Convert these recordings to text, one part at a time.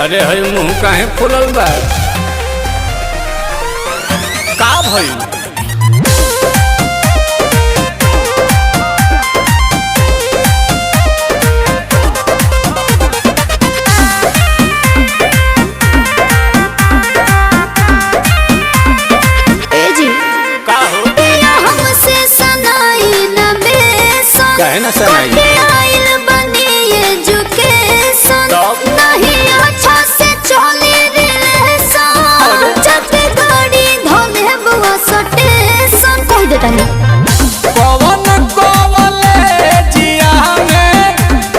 अरे हई मुंह काहे फुलल बा? का भइल? काहे ना सनाई नहीं अच्छा से चले रिलेशन जब गाड़ी धोले बुआ सटेशन कह देता है पवन कॉलेजिया में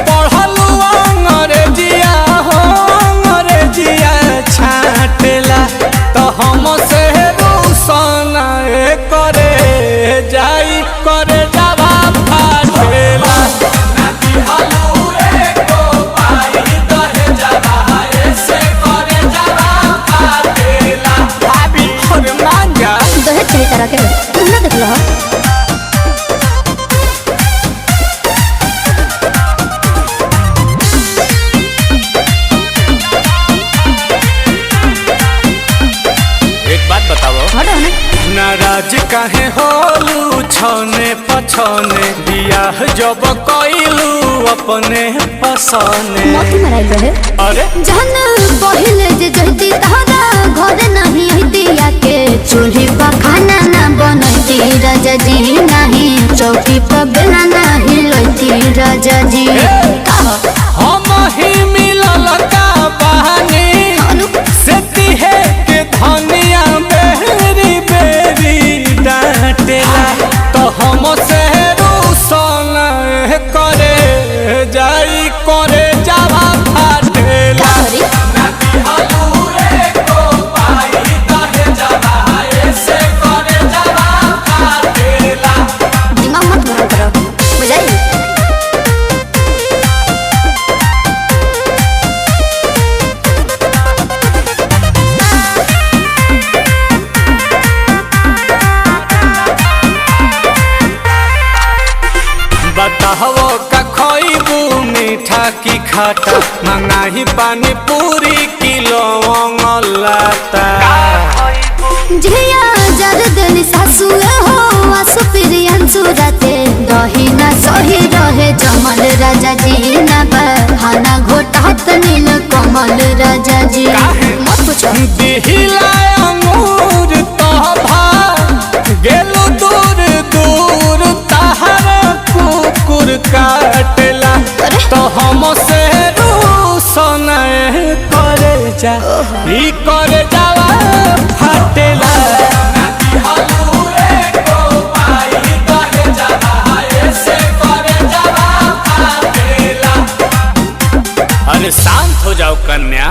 पढ़लू अंग्रेजिया हो अंग्रेजिया छाटेला तो हम से रूसन करे जाई करे जावा फाटेला तरह के तुम ना देख लो एक बात बताओ नाराज काहे होलू छने पछने बियाह जब कइलू अपने पसने मोती मराइल रहे अरे जहन पहिले जे जहती तहरा घर नहीं हती के चूल्ही पर खाना ना बनती राजा जी नहीं चौकी पर बेला नहीं लती राजा जी हम ही मिलल का बहानी से तिहे के धनिया बेरी बेरी डांटेला तो हम से रूसन करे जाई करे जावा फाटेला बताहो का खोइबू मीठा की खाटा मंगाही पानी पूरी किलो लाता झिया जरदन सासु हो आसु प्रियंसु राते दही ना सही रहे जमल राजा जी ना बहाना घोटात नील कमल राजा जी मत पूछो दिहिला अंगूर तो भा गेलो दूर दूर तहर कुकुर काटेला तो हम से रूसन करे जा ई करे जावा फाटेला अरे शांत हो जाओ कन्या।